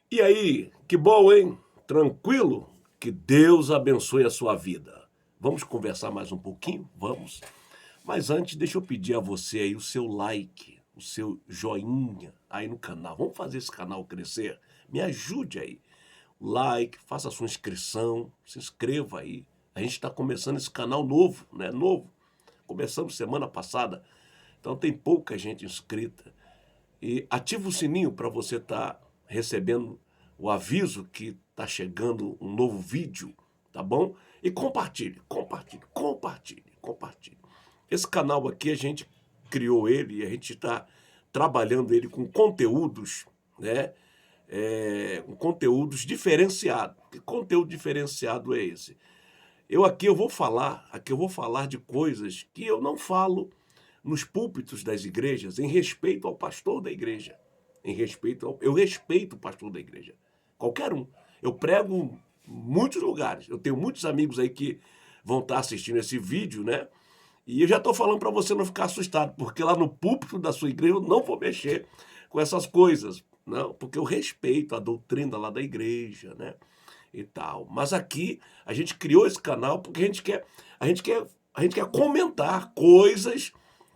E aí, que bom, hein? Tranquilo? Que Deus abençoe a sua vida. Vamos conversar mais um pouquinho? Vamos. Mas antes, deixa eu pedir a você aí o seu like, o seu joinha aí no canal. Vamos fazer esse canal crescer? Me ajude aí. Like, faça a sua inscrição, se inscreva aí. A gente está começando esse canal novo, né? Novo. Começamos semana passada, então tem pouca gente inscrita. E ativa o sininho para você estar recebendo o aviso que está chegando um novo vídeo, tá bom? E compartilhe, compartilhe, compartilhe, compartilhe. Esse canal aqui a gente criou ele e a gente está trabalhando ele com conteúdos, né? Com conteúdos diferenciados. Que conteúdo diferenciado é esse? Aqui eu vou falar de coisas que eu não falo nos púlpitos das igrejas em respeito ao pastor da igreja. Eu respeito o pastor da igreja. Qualquer um. Eu prego em muitos lugares. Eu tenho muitos amigos aí que vão estar assistindo esse vídeo, né? E eu já estou falando para você não ficar assustado, porque lá no púlpito da sua igreja eu não vou mexer com essas coisas. Não, porque eu respeito a doutrina lá da igreja, né? E tal. Mas aqui a gente criou esse canal porque a gente quer comentar coisas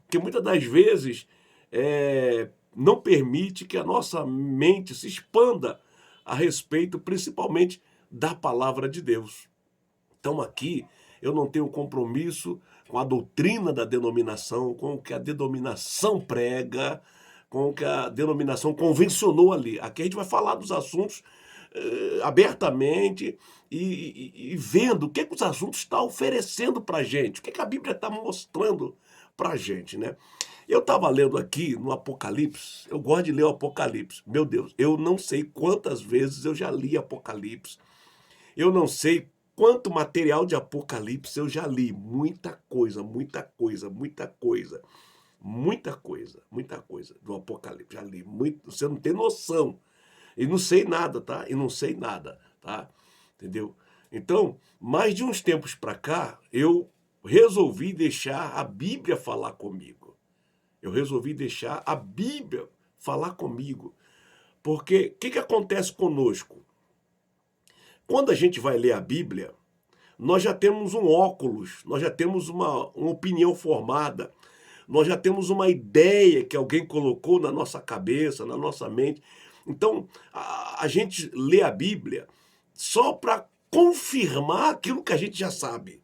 que muitas das vezes não permite que a nossa mente se expanda a respeito, principalmente, da palavra de Deus. Então aqui eu não tenho compromisso com a doutrina da denominação, com o que a denominação prega, com o que a denominação convencionou ali. Aqui a gente vai falar dos assuntos abertamente e vendo o que os assuntos estão oferecendo para a gente, o que a Bíblia está mostrando para a gente, né? Eu estava lendo aqui no Apocalipse, eu gosto de ler o Apocalipse. Meu Deus, eu não sei quantas vezes eu já li Apocalipse, eu não sei quanto material de Apocalipse eu já li. Muita coisa, muita coisa, muita coisa. Muita coisa, muita coisa do Apocalipse. Já li muito, você não tem noção. E não sei nada, tá? E não sei nada, tá? Entendeu? Então, mais de uns tempos para cá, eu resolvi deixar a Bíblia falar comigo. Eu resolvi deixar a Bíblia falar comigo. Porque o que acontece conosco? Quando a gente vai ler a Bíblia, nós já temos um óculos, nós já temos uma opinião formada, nós já temos uma ideia que alguém colocou na nossa cabeça, na nossa mente. Então, a gente lê a Bíblia só para confirmar aquilo que a gente já sabe.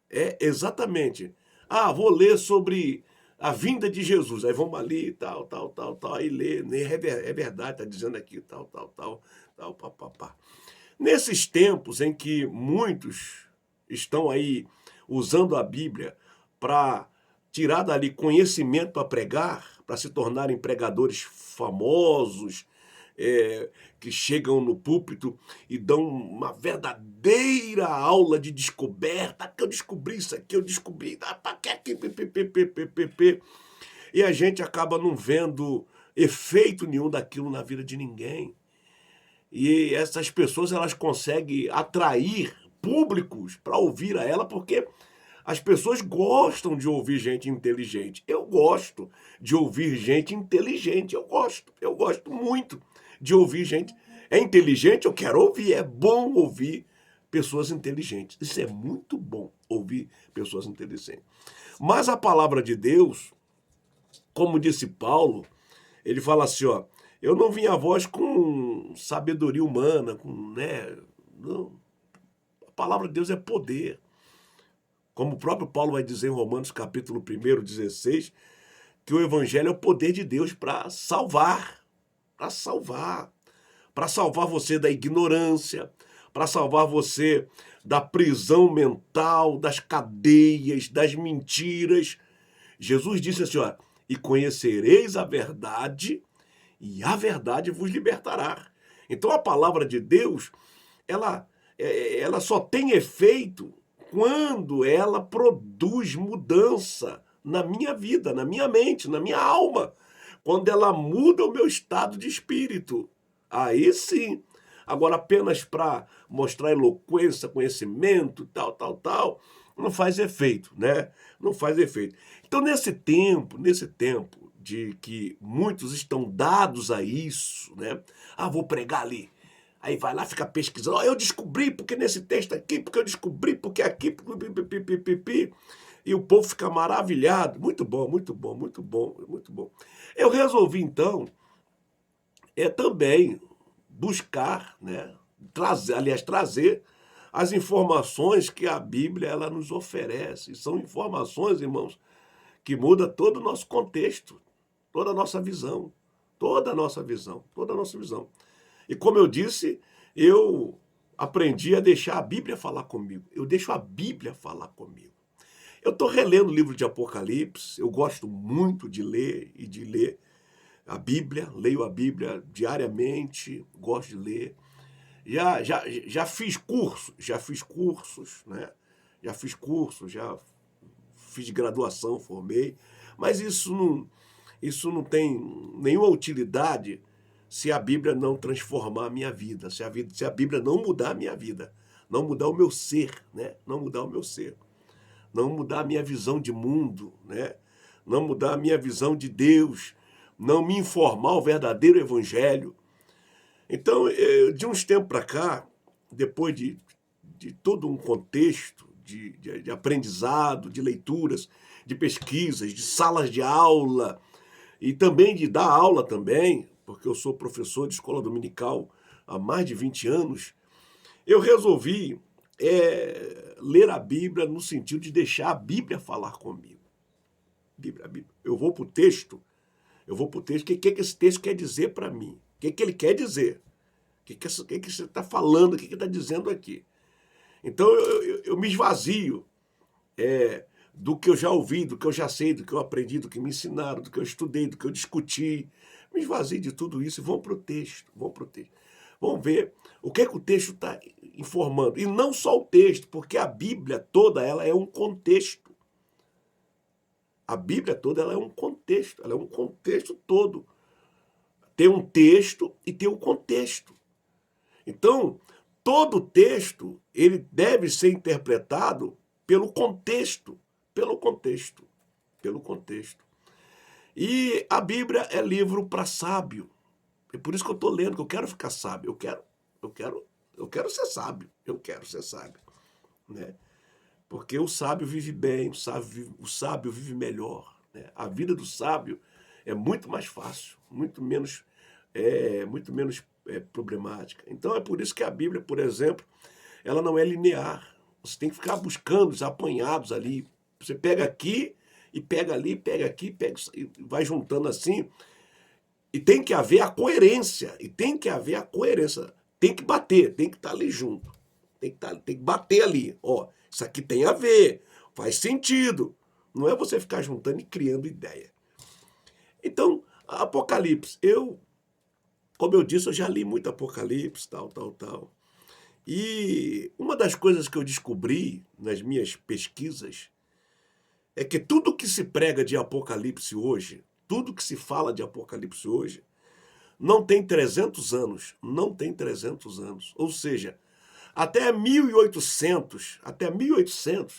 É exatamente. Ah, vou ler sobre a vinda de Jesus. Aí vamos ali, tal, tal, tal, tal. Aí lê, né? É verdade, está dizendo aqui, tal, tal, tal, tal, papapá. Nesses tempos em que muitos estão aí usando a Bíblia para tirar dali conhecimento para pregar, para se tornarem pregadores famosos, que chegam no púlpito e dão uma verdadeira aula de descoberta, que eu descobri isso aqui, eu descobri, e a gente acaba não vendo efeito nenhum daquilo na vida de ninguém. E essas pessoas elas conseguem atrair públicos para ouvir a ela porque as pessoas gostam de ouvir gente inteligente. Eu gosto de ouvir gente inteligente. Eu gosto muito de ouvir gente. É inteligente? Eu quero ouvir. É bom ouvir pessoas inteligentes. Isso é muito bom, ouvir pessoas inteligentes. Mas a palavra de Deus, como disse Paulo, ele fala assim, ó, eu não vim a vós com sabedoria humana, com, né, não. A palavra de Deus é poder. Como o próprio Paulo vai dizer em Romanos capítulo 1, 16, que o evangelho é o poder de Deus para salvar, para salvar, para salvar você da ignorância, para salvar você da prisão mental, das cadeias, das mentiras. Jesus disse assim, ó, e conhecereis a verdade, e a verdade vos libertará. Então a palavra de Deus, ela, ela só tem efeito quando ela produz mudança na minha vida, na minha mente, na minha alma. Quando ela muda o meu estado de espírito. Aí sim. Agora, apenas para mostrar eloquência, conhecimento, tal, tal, tal, não faz efeito, né? Não faz efeito. Então, nesse tempo de que muitos estão dados a isso, né? Ah, vou pregar ali. Aí vai lá, fica pesquisando. Oh, eu descobri porque nesse texto aqui, porque eu descobri porque aqui, pipipipipipi. E o povo fica maravilhado. Muito bom, muito bom, muito bom, muito bom. Eu resolvi, então, também buscar, né? Trazer as informações que a Bíblia ela nos oferece. São informações, irmãos, que mudam todo o nosso contexto, toda a nossa visão, toda a nossa visão, toda a nossa visão. E como eu disse, eu aprendi a deixar a Bíblia falar comigo. Eu deixo a Bíblia falar comigo. Eu estou relendo o livro de Apocalipse, eu gosto muito de ler e de ler a Bíblia, leio a Bíblia diariamente, gosto de ler. Já fiz cursos, né? Já fiz graduação, formei, mas isso não tem nenhuma utilidade se a Bíblia não transformar a minha vida, se a Bíblia não mudar a minha vida, não mudar o meu ser, né? Não mudar o meu ser, não mudar a minha visão de mundo, né? Não mudar a minha visão de Deus, não me informar o verdadeiro evangelho. Então, de uns tempos para cá, depois de todo um contexto de aprendizado, de leituras, de pesquisas, de salas de aula, e também de dar aula também, porque eu sou professor de escola dominical há mais de 20 anos, eu resolvi ler a Bíblia no sentido de deixar a Bíblia falar comigo. A Bíblia. Eu vou para o texto, o que esse texto quer dizer para mim? O que ele quer dizer? O que você está falando, o que ele está dizendo aqui? Então eu me esvazio do que eu já ouvi, do que eu já sei, do que eu aprendi, do que me ensinaram, do que eu estudei, do que eu discuti. Me esvazio de tudo isso e vamos para o texto. Vamos ver o que o texto está informando. E não só o texto, porque a Bíblia toda ela é um contexto. A Bíblia toda ela é um contexto todo. Tem um texto e tem um contexto. Então, todo texto ele deve ser interpretado pelo contexto. E a Bíblia é livro para sábio. É por isso que eu estou lendo, que eu quero ficar sábio. Eu quero ser sábio. Né? Porque o sábio vive bem, o sábio vive melhor. Né? A vida do sábio é muito mais fácil, muito menos problemática. Então é por isso que a Bíblia, por exemplo, ela não é linear. Você tem que ficar buscando os apanhados ali. Você pega aqui e pega ali, pega aqui, e vai juntando assim. E tem que haver a coerência. Tem que bater, tem que estar ali junto. Tem que bater ali. Ó, isso aqui tem a ver, faz sentido. Não é você ficar juntando e criando ideia. Então, Apocalipse, como eu disse, eu já li muito Apocalipse, tal. E uma das coisas que eu descobri nas minhas pesquisas é que tudo que se prega de Apocalipse hoje, tudo que se fala de Apocalipse hoje, não tem 300 anos. Ou seja, até 1800,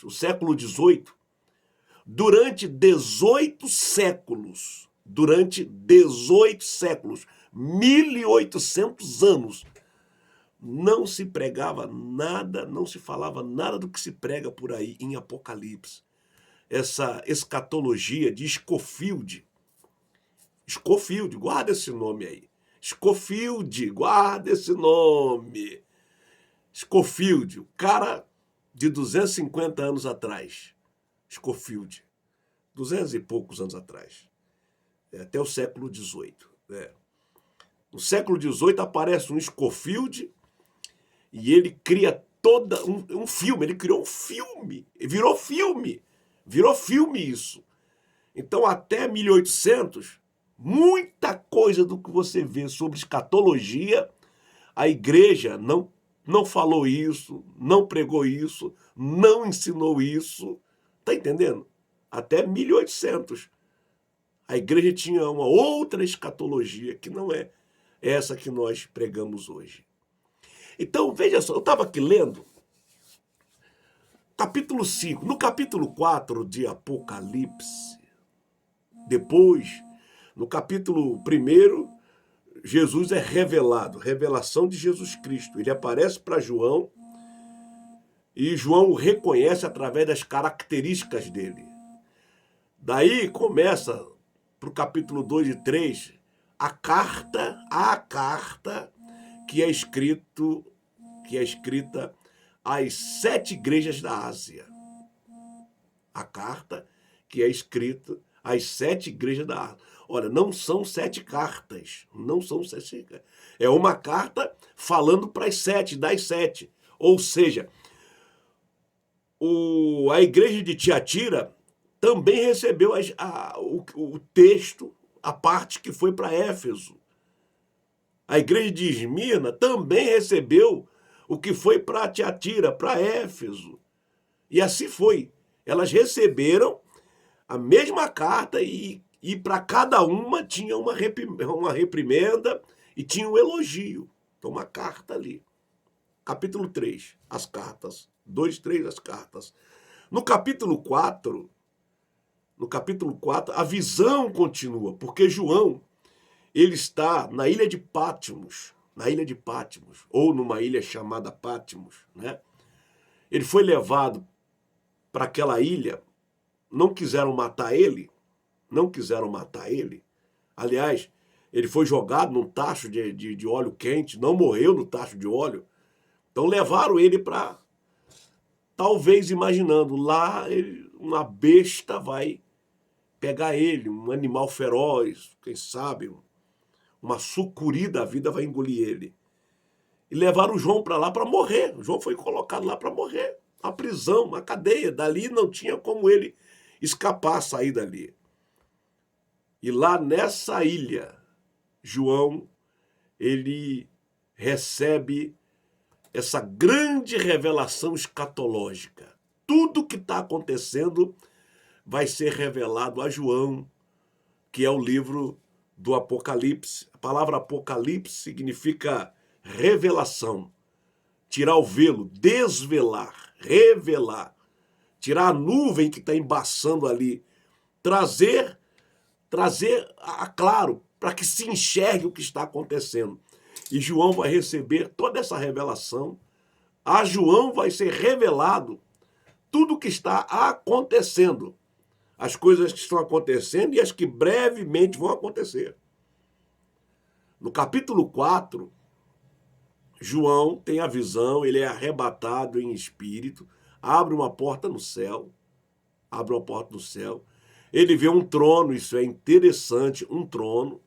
o século XVIII, durante 18 séculos, 1800 anos, não se pregava nada, não se falava nada do que se prega por aí em Apocalipse. Essa escatologia de Scofield, guarda esse nome aí. Scofield, guarda esse nome. Scofield, o cara de 250 anos atrás. Scofield, 200 e poucos anos atrás. Até o século XVIII. No século XVIII aparece um Scofield e ele cria um filme. Ele criou um filme. Virou filme isso. Então, até 1800, muita coisa do que você vê sobre escatologia, a igreja não falou isso, não pregou isso, não ensinou isso. Tá entendendo? Até 1800. A igreja tinha uma outra escatologia que não é essa que nós pregamos hoje. Então, veja só, eu estava aqui lendo capítulo 5. No capítulo 4 de Apocalipse, depois No capítulo 1, Jesus é revelado, revelação de Jesus Cristo. Ele aparece para João e João o reconhece através das características dele. Daí começa, para o capítulo 2 e 3, a carta que é escrita às 7 igrejas da Ásia. A carta que é escrita às 7 igrejas da Ásia. Olha, não são 7 cartas, não são 7. É uma carta falando para as 7, das 7. Ou seja, a igreja de Tiatira também recebeu o texto, a parte que foi para Éfeso. A igreja de Esmirna também recebeu o que foi para Tiatira, para Éfeso. E assim foi. Elas receberam a mesma carta e para cada uma tinha uma reprimenda e tinha um elogio. Então, uma carta ali. Capítulo 3, as cartas. 2, 3, as cartas. No capítulo 4, a visão continua, porque João, ele está na ilha de Patmos, ou numa ilha chamada Patmos, né? Ele foi levado para aquela ilha, não quiseram matar ele. Aliás, ele foi jogado num tacho de óleo quente, não morreu no tacho de óleo. Então levaram ele para, talvez imaginando, lá uma besta vai pegar ele, um animal feroz, quem sabe, uma sucuri da vida vai engolir ele. E levaram o João para lá para morrer. O João foi colocado lá para morrer. Uma prisão, uma cadeia. Dali não tinha como ele escapar, sair dali. E lá nessa ilha, João, ele recebe essa grande revelação escatológica. Tudo que está acontecendo vai ser revelado a João, que é o livro do Apocalipse. A palavra Apocalipse significa revelação, tirar o velo, desvelar, revelar, tirar a nuvem que está embaçando ali, trazer a claro, para que se enxergue o que está acontecendo. E João vai receber toda essa revelação. A João vai ser revelado tudo o que está acontecendo. As coisas que estão acontecendo e as que brevemente vão acontecer. No capítulo 4, João tem a visão, ele é arrebatado em espírito, abre uma porta no céu, ele vê um trono, isso é interessante, um trono,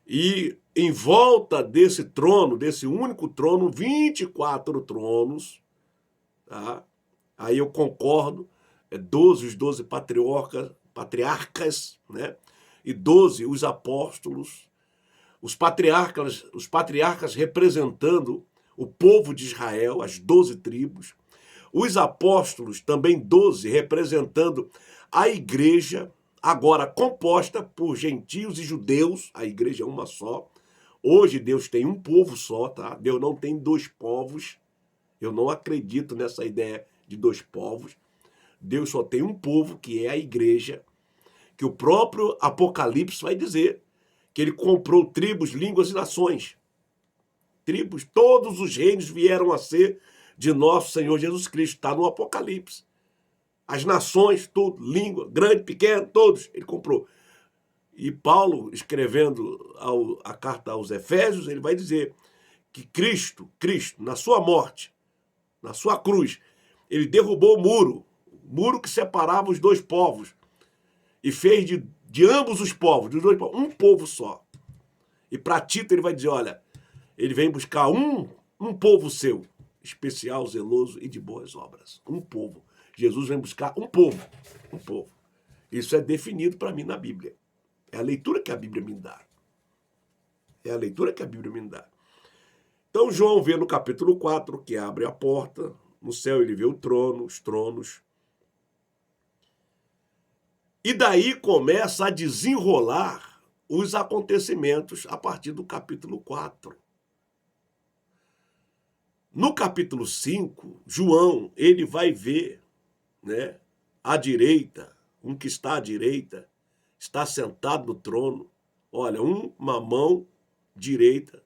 e em volta desse trono, desse único trono, 24 tronos, tá? Aí eu concordo, os 12 patriarcas, né? E 12 os apóstolos, os patriarcas representando o povo de Israel, as 12 tribos, os apóstolos, também 12, representando a igreja, agora composta por gentios e judeus, a igreja é uma só. Hoje Deus tem um povo só, tá? Deus não tem 2 povos. Eu não acredito nessa ideia de 2 povos. Deus só tem um povo, que é a igreja, que o próprio Apocalipse vai dizer que ele comprou tribos, línguas e nações. Tribos, todos os reinos vieram a ser de nosso Senhor Jesus Cristo. Está no Apocalipse. As nações, tudo, língua, grande, pequeno, todos, ele comprou. E Paulo, escrevendo a carta aos Efésios, ele vai dizer que Cristo, na sua morte, na sua cruz, ele derrubou o muro que separava os 2 povos, e fez de ambos os povos, dos 2 povos, um povo só. E para Tito ele vai dizer, olha, ele vem buscar um povo seu, especial, zeloso e de boas obras. Um povo. Jesus vem buscar um povo. Isso é definido para mim na Bíblia. É a leitura que a Bíblia me dá. Então João vê no capítulo 4 que abre a porta, no céu ele vê o trono, os tronos. E daí começa a desenrolar os acontecimentos a partir do capítulo 4. No capítulo 5, João, ele vai ver, né, à direita, um que está à direita, está sentado no trono, Olha, uma mão direita,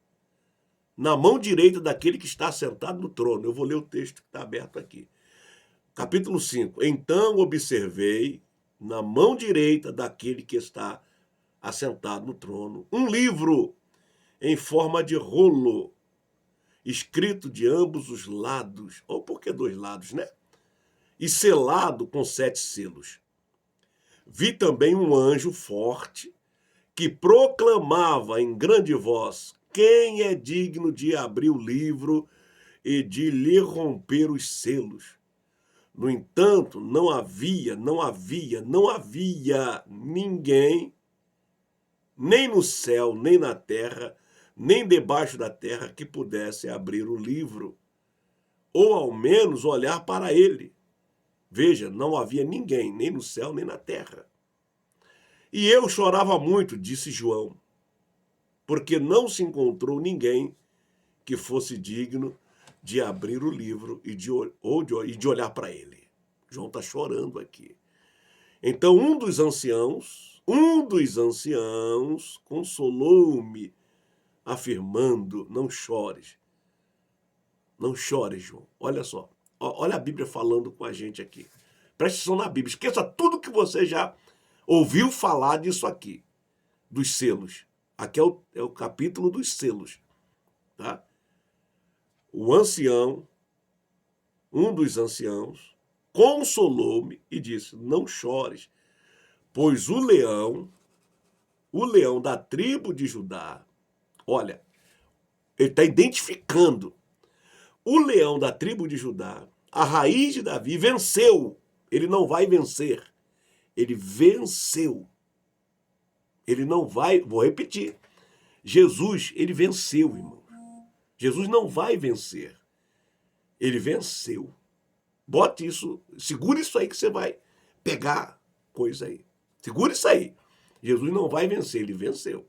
na mão direita daquele que está sentado no trono. Eu vou ler o texto que está aberto aqui. Capítulo 5. Então observei na mão direita daquele que está assentado no trono um livro em forma de rolo, escrito de ambos os lados, ou por que dois lados, né? E selado com 7 selos. Vi também um anjo forte que proclamava em grande voz: quem é digno de abrir o livro e de lhe romper os selos? No entanto, não havia ninguém, nem no céu, nem na terra, nem debaixo da terra, que pudesse abrir o livro, ou ao menos olhar para ele. Veja, não havia ninguém, nem no céu, nem na terra. E eu chorava muito, disse João, porque não se encontrou ninguém que fosse digno de abrir o livro e de olhar para ele. João está chorando aqui. Então um dos anciãos consolou-me, afirmando: não chores. Não chores, João. Olha só. Olha a Bíblia falando com a gente aqui. Preste atenção na Bíblia. Esqueça tudo que você já ouviu falar disso aqui, dos selos. Aqui é o capítulo dos selos. Tá? O ancião, um dos anciãos, consolou-me e disse: não chores, pois o leão da tribo de Judá, olha, ele está identificando o leão da tribo de Judá, a raiz de Davi, venceu. Ele não vai vencer. Ele venceu. Ele não vai, vou repetir. Jesus, ele venceu, irmão. Jesus não vai vencer. Ele venceu. Bote isso, segura isso aí que você vai pegar coisa aí. Segura isso aí. Jesus não vai vencer, ele venceu.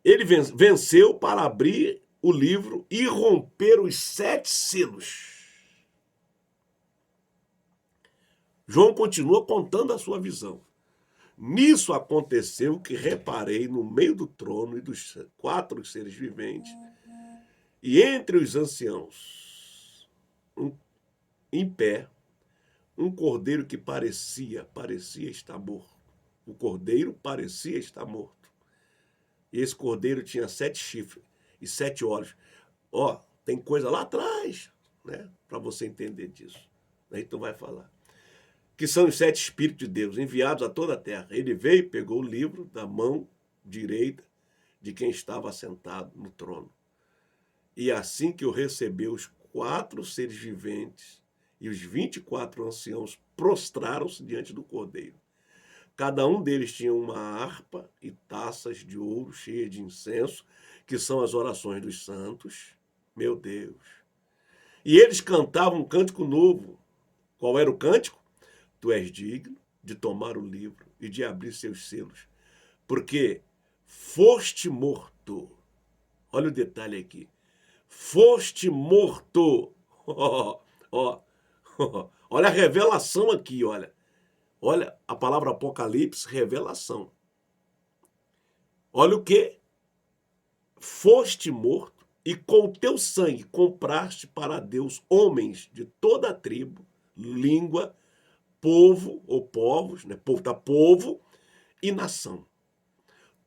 Ele venceu para abrir o livro e romper os 7 selos. João continua contando a sua visão. Nisso aconteceu que reparei no meio do trono e dos 4 seres viventes, e entre os anciãos, em pé, um cordeiro que parecia estar morto. O cordeiro parecia estar morto. E esse cordeiro tinha 7 chifres e 7 olhos. Ó, tem coisa lá atrás, né? Para você entender disso. Aí tu vai falar. Que são os 7 Espíritos de Deus, enviados a toda a terra. Ele veio e pegou o livro da mão direita de quem estava sentado no trono. E assim que o recebeu, os 4 seres viventes e os 24 anciãos prostraram-se diante do cordeiro. Cada um deles tinha uma harpa e taças de ouro cheias de incenso, que são as orações dos santos. Meu Deus! E eles cantavam um cântico novo. Qual era o cântico? Tu és digno de tomar o livro e de abrir seus selos, porque foste morto. Olha o detalhe aqui. Foste morto. Olha a revelação aqui, olha. Olha a palavra Apocalipse, revelação. Olha o que? Foste morto e com teu sangue compraste para Deus homens de toda a tribo, língua, povo ou povos, né? Povo e nação.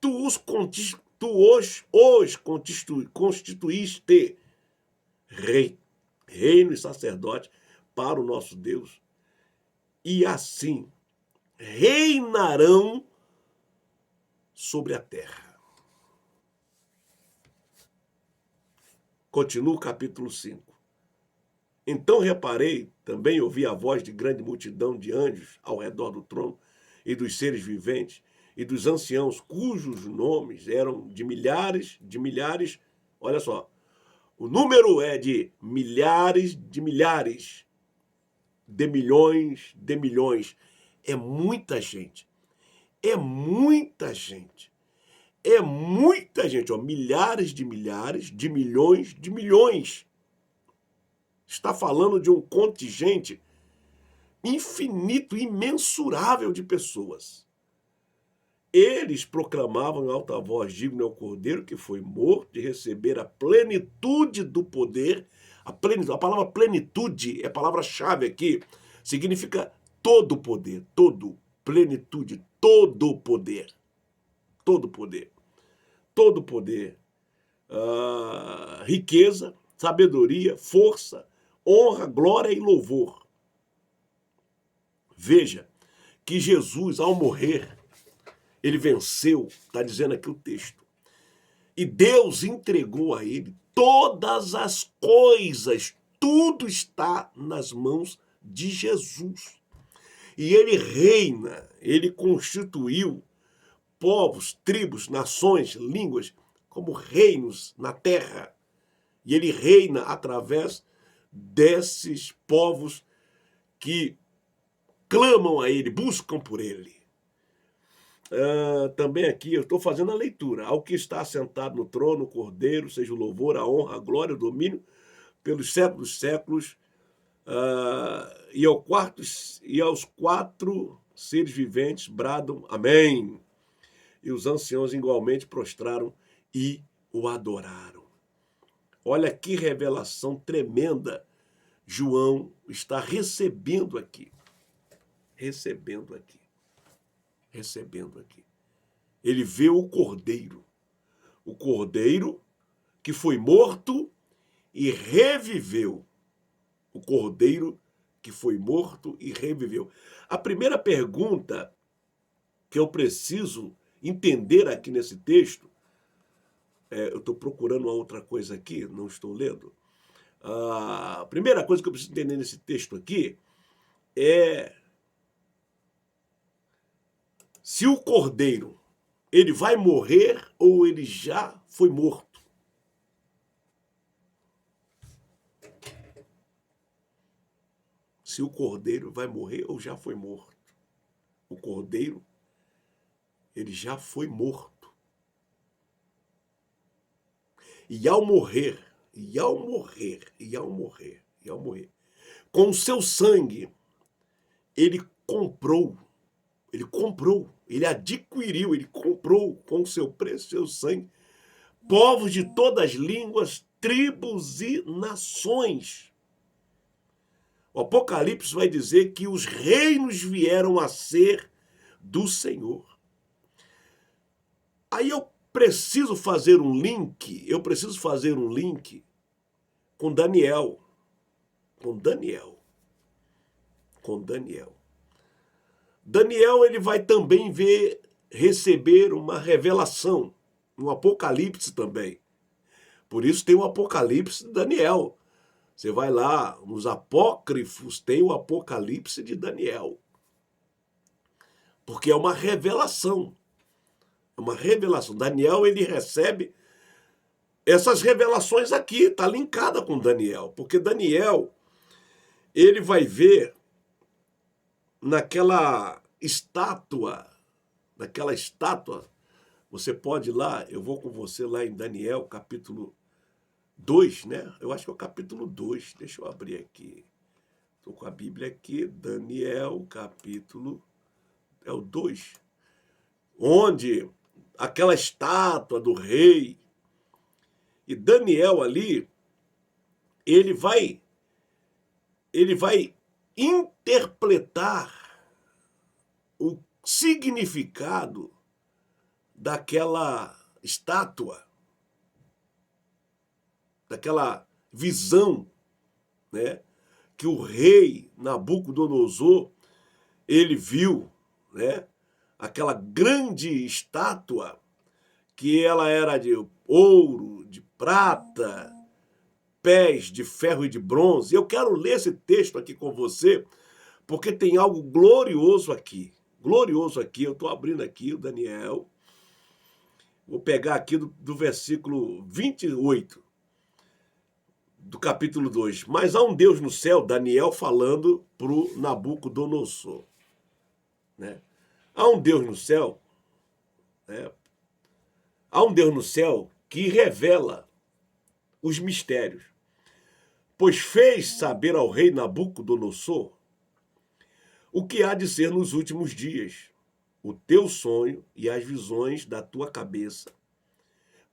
Tu os constituíste reino e sacerdote para o nosso Deus, e assim reinarão sobre a terra. Continua o capítulo 5. Então reparei, também ouvi a voz de grande multidão de anjos ao redor do trono e dos seres viventes e dos anciãos, cujos nomes eram de milhares, olha só, o número é de milhares, de milhões. É muita gente. É muita gente. É muita gente, ó, milhares, de milhões. Está falando de um contingente infinito, imensurável de pessoas. Eles proclamavam em alta voz: digno é o Cordeiro que foi morto de receber a plenitude do poder. A palavra plenitude é a palavra-chave aqui. Significa todo o poder, todo, plenitude, todo o poder. Todo o poder. Todo o poder. Riqueza, sabedoria, força, honra, glória e louvor. Veja que Jesus, ao morrer, ele venceu, está dizendo aqui o texto. E Deus entregou a ele todas as coisas. Tudo está nas mãos de Jesus. E ele reina, ele constituiu povos, tribos, nações, línguas, como reinos na terra. E ele reina através desses povos que clamam a ele, buscam por ele. Também aqui eu estou fazendo a leitura. Ao que está assentado no trono, o Cordeiro, seja o louvor, a honra, a glória, o domínio, pelos séculos dos séculos, e aos 4 seres viventes bradam amém. E os anciãos igualmente prostraram e o adoraram. Olha que revelação tremenda João está recebendo aqui. Recebendo aqui. Ele vê o Cordeiro que foi morto e reviveu. O Cordeiro que foi morto e reviveu. A primeira pergunta que eu preciso entender aqui nesse texto, eu estou procurando uma outra coisa aqui, não estou lendo. A primeira coisa que eu preciso entender nesse texto aqui é se o Cordeiro ele vai morrer ou ele já foi morto. Se o Cordeiro vai morrer ou já foi morto. O Cordeiro, ele já foi morto. E ao morrer, com o seu sangue, ele adquiriu, ele comprou com o seu preço, seu sangue, povos de todas as línguas, tribos e nações. O Apocalipse vai dizer que os reinos vieram a ser do Senhor. Aí eu preciso fazer um link com Daniel. Daniel, ele vai também receber uma revelação, um Apocalipse também. Por isso tem o Apocalipse de Daniel. Você vai lá, nos apócrifos tem o Apocalipse de Daniel. Porque é uma revelação. Daniel, ele recebe essas revelações aqui, está linkada com Daniel. Porque Daniel, ele vai ver naquela estátua, você pode ir lá, eu vou com você lá em Daniel, capítulo 2, né? Eu acho que é o capítulo 2, deixa eu abrir aqui. Estou com a Bíblia aqui, Daniel, capítulo, é o 2, onde aquela estátua do rei, e Daniel ali, ele vai interpretar o significado daquela estátua, daquela visão, né, que o rei Nabucodonosor, ele viu, né, aquela grande estátua, que ela era de ouro, de prata, pés de ferro e de bronze. Eu quero ler esse texto aqui com você, porque tem algo glorioso aqui. Eu estou abrindo aqui o Daniel. Vou pegar aqui do versículo 28, do capítulo 2. Mas há um Deus no céu, Daniel falando para o Nabucodonosor. Né? Há um Deus no céu, né? Há um Deus no céu que revela os mistérios, pois fez saber ao rei Nabucodonosor o que há de ser nos últimos dias. o teu sonho e as visões da tua cabeça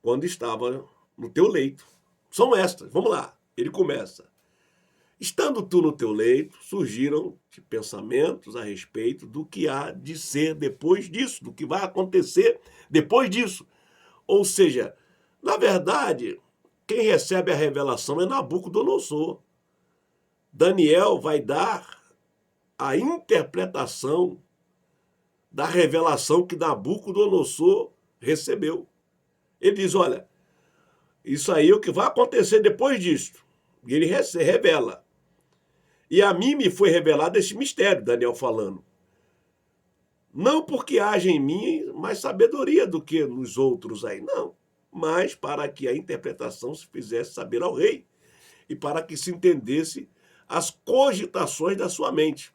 quando estava no teu leito. São estas, vamos lá. Ele começa. Estando tu no teu leito, surgiram pensamentos a respeito do que há de ser depois disso, do que vai acontecer depois disso. Ou seja, na verdade, quem recebe a revelação é Nabucodonosor. Daniel vai dar a interpretação da revelação que Nabucodonosor recebeu. Ele diz, olha, isso aí é o que vai acontecer depois disso. E ele revela. E a mim me foi revelado esse mistério, Daniel falando. Não porque haja em mim mais sabedoria do que nos outros aí, não. Mas para que a interpretação se fizesse saber ao rei e para que se entendesse as cogitações da sua mente.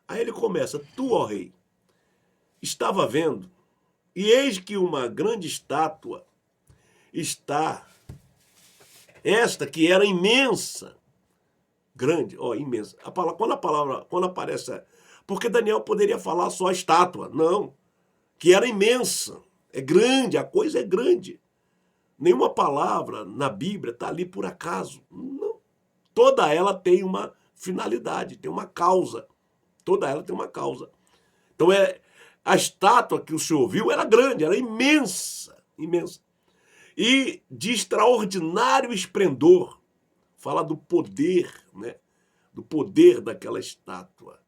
Aí ele começa, tu, ó rei, estava vendo, e eis que uma grande estátua está, esta que era imensa, grande, ó, imensa. Quando aparece, porque Daniel poderia falar só a estátua, não, que era imensa, é grande, a coisa é grande. Nenhuma palavra na Bíblia está ali por acaso, não. Toda ela tem uma finalidade, tem uma causa, toda ela tem uma causa. Então, a estátua que o senhor viu era grande, era imensa, imensa. E de extraordinário esplendor. Fala do poder, né? Do poder daquela estátua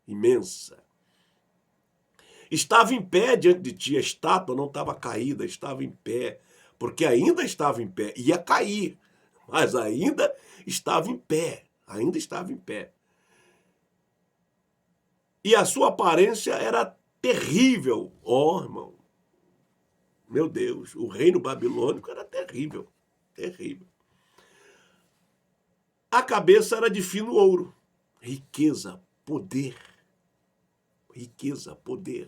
imensa. Estava em pé diante de ti, a estátua não estava caída, estava em pé, porque ainda estava em pé, ia cair, mas ainda estava em pé, ainda estava em pé. E a sua aparência era terrível. Ó, irmão, meu Deus, o reino babilônico era terrível, terrível. A cabeça era de fino ouro, riqueza, poder,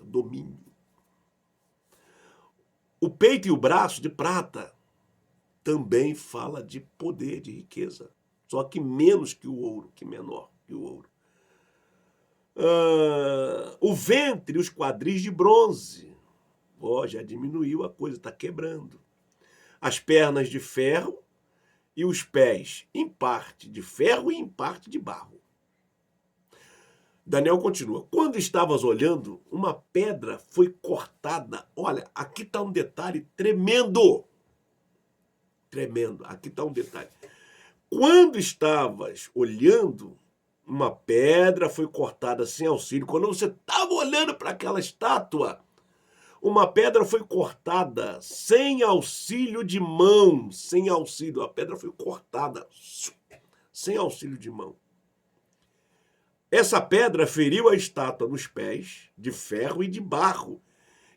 domínio. O peito e o braço de prata também fala de poder, de riqueza, só que menos que o ouro, que menor que o ouro. O ventre e os quadris de bronze. Já diminuiu a coisa, está quebrando. As pernas de ferro e os pés, em parte de ferro e em parte de barro. Daniel continua. Quando estavas olhando, uma pedra foi cortada. Olha, aqui está um detalhe tremendo. Tremendo. Aqui está um detalhe. Quando estavas olhando, uma pedra foi cortada sem auxílio. Quando você estava olhando para aquela estátua, uma pedra foi cortada sem auxílio de mão. Sem auxílio. A pedra foi cortada sem auxílio de mão. Essa pedra feriu a estátua nos pés, de ferro e de barro,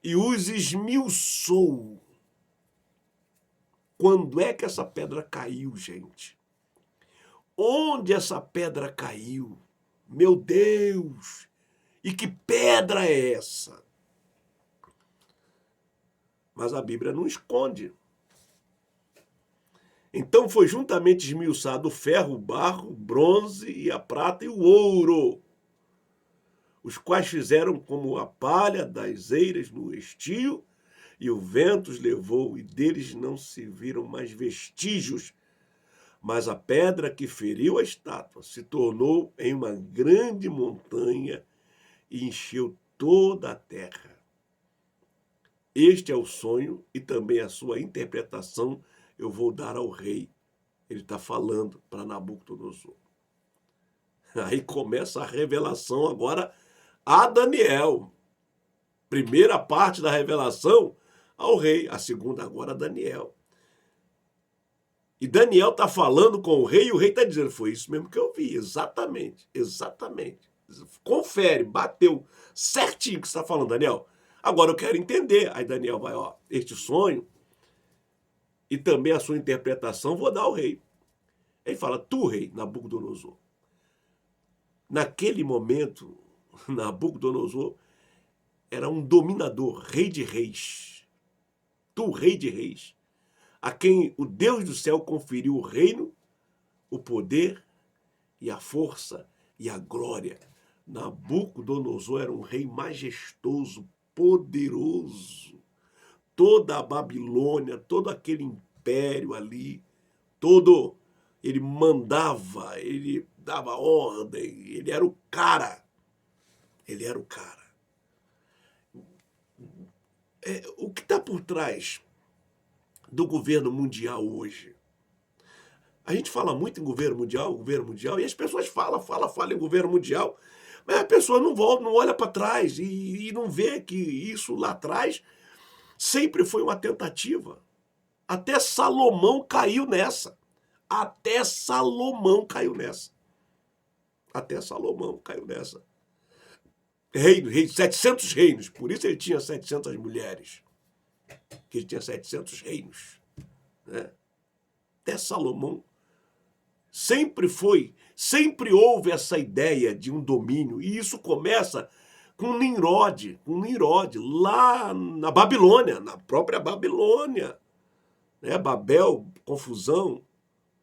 e os esmiuçou. Quando é que essa pedra caiu, gente? Onde essa pedra caiu? Meu Deus! E que pedra é essa? Mas a Bíblia não esconde. Então foi juntamente esmiuçado o ferro, o barro, o bronze e a prata e o ouro, os quais fizeram como a palha das eiras no estio, e o vento os levou, e deles não se viram mais vestígios. Mas a pedra que feriu a estátua se tornou em uma grande montanha e encheu toda a terra. Este é o sonho e também a sua interpretação eu vou dar ao rei. Ele está falando para Nabucodonosor. Aí começa a revelação agora a Daniel. Primeira parte da revelação ao rei, a segunda agora a Daniel. E Daniel está falando com o rei e o rei está dizendo, foi isso mesmo que eu vi, exatamente, exatamente. Confere, bateu certinho o que você está falando, Daniel. Agora eu quero entender. Aí Daniel vai, este sonho e também a sua interpretação vou dar ao rei. Ele fala, tu, rei, Nabucodonosor. Naquele momento, Nabucodonosor era um dominador, rei de reis. Tu, rei de reis, a quem o Deus do céu conferiu o reino, o poder e a força e a glória. Nabucodonosor era um rei majestoso, poderoso. Toda a Babilônia, todo aquele império ali, todo, ele mandava, ele dava ordem, ele era o cara. Ele era o cara. O que está por trás do governo mundial hoje? A gente fala muito em governo mundial, e as pessoas falam em governo mundial, mas a pessoa não volta, não olha para trás e não vê que isso lá atrás sempre foi uma tentativa. Até Salomão caiu nessa. Até Salomão caiu nessa. Até Salomão caiu nessa. Reino, 700 reinos. Por isso ele tinha 700 mulheres. Que ele tinha 700 reinos. Né? Até Salomão sempre houve essa ideia de um domínio. E isso começa com Nimrod, lá na Babilônia, na própria Babilônia. Né? Babel, confusão.